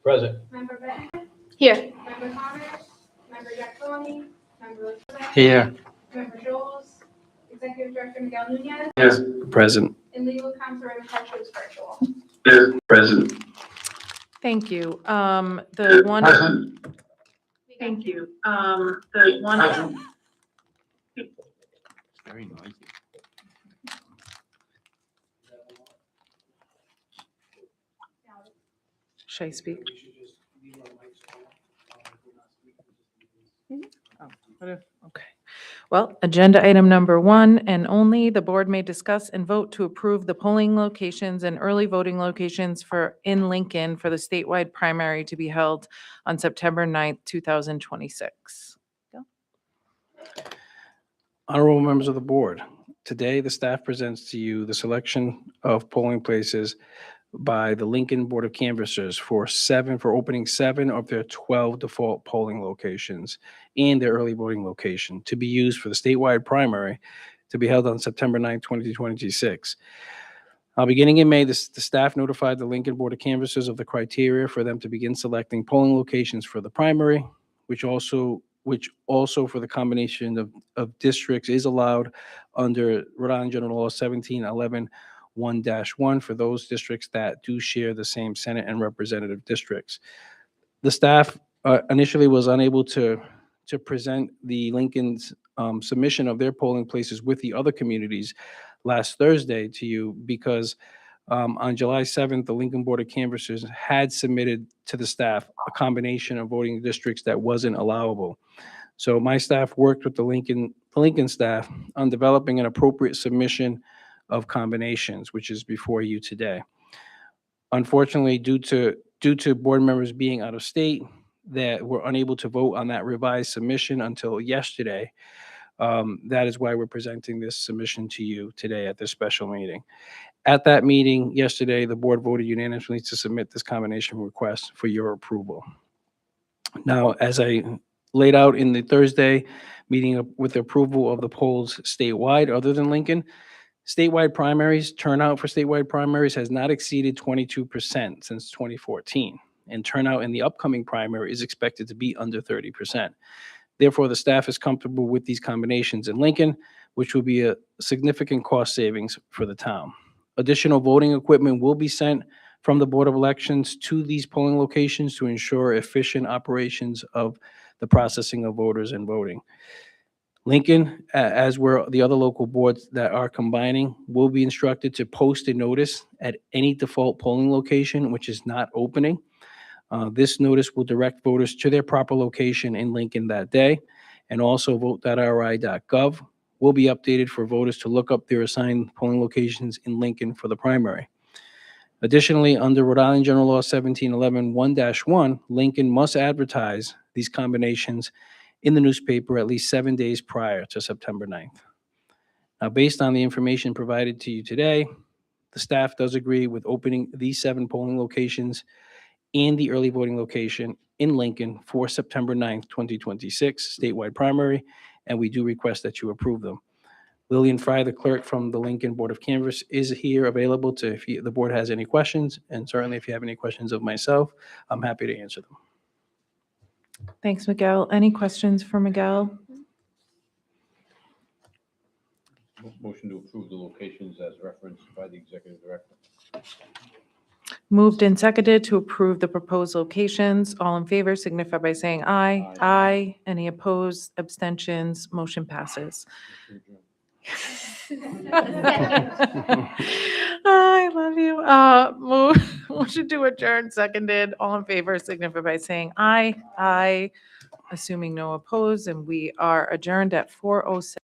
Present. Member Benton. Here. Member Connors. Member Giacalone. Member Elizabeth. Here. Member Jones. Executive Director Miguel Nunez. Yes. Present. And Legal Counsel Rhode is virtual. Yes. Present. Thank you. The one. Present. Thank you. The one. Very noisy. Should I speak? Okay. Well, agenda item number 1 and only, the board may discuss and vote to approve the polling locations and early voting locations in Lincoln for the statewide primary to be held on September 9th, 2026. Honorable members of the board, today the staff presents to you the selection of polling places by the Lincoln Board of Canvassers for opening 7 of their 12 default polling locations and their early voting location to be used for the statewide primary to be held on September 9, 2026. Beginning in May, the staff notified the Lincoln Board of Canvassers of the criteria for them to begin selecting polling locations for the primary, which also for the combination of districts is allowed under Rhode Island General Law 1711 1-1 for those districts that do share the same Senate and representative districts. The staff initially was unable to present the Lincoln's submission of their polling places with the other communities last Thursday to you because on July 7th, the Lincoln Board of Canvassers had submitted to the staff a combination of voting districts that wasn't allowable. So my staff worked with the Lincoln staff on developing an appropriate submission of combinations, which is before you today. Unfortunately, due to board members being out of state, that were unable to vote on that revised submission until yesterday. That is why we're presenting this submission to you today at this special meeting. At that meeting yesterday, the board voted unanimously to submit this combination request for your approval. Now, as I laid out in the Thursday meeting with the approval of the polls statewide other than Lincoln, statewide primaries, turnout for statewide primaries has not exceeded 22% since 2014, and turnout in the upcoming primary is expected to be under 30%. Therefore, the staff is comfortable with these combinations in Lincoln, which will be a significant cost savings for the town. Additional voting equipment will be sent from the Board of Elections to these polling locations to ensure efficient operations of the processing of voters and voting. Lincoln, as were the other local boards that are combining, will be instructed to post a notice at any default polling location which is not opening. This notice will direct voters to their proper location in Lincoln that day, and also vote.ri.gov will be updated for voters to look up their assigned polling locations in Lincoln for the primary. Additionally, under Rhode Island General Law 1711 1-1, Lincoln must advertise these combinations in the newspaper at least 7 days prior to September 9th. Now, based on the information provided to you today, the staff does agree with opening these 7 polling locations and the early voting location in Lincoln for September 9th, 2026 statewide primary, and we do request that you approve them. Lillian Fry, the clerk from the Lincoln Board of Canvass, is here available to if the board has any questions, and certainly if you have any questions of myself, I'm happy to answer them. Thanks, Miguel. Any questions for Miguel? Motion to approve the locations as referenced by the executive director. Moved and seconded to approve the proposed locations. All in favor signify by saying aye. Aye. Aye. Any opposed, abstentions, motion passes. I love you. Motion to adjourn, seconded. All in favor signify by saying aye. Aye. Assuming no opposed, and we are adjourned at 4:07.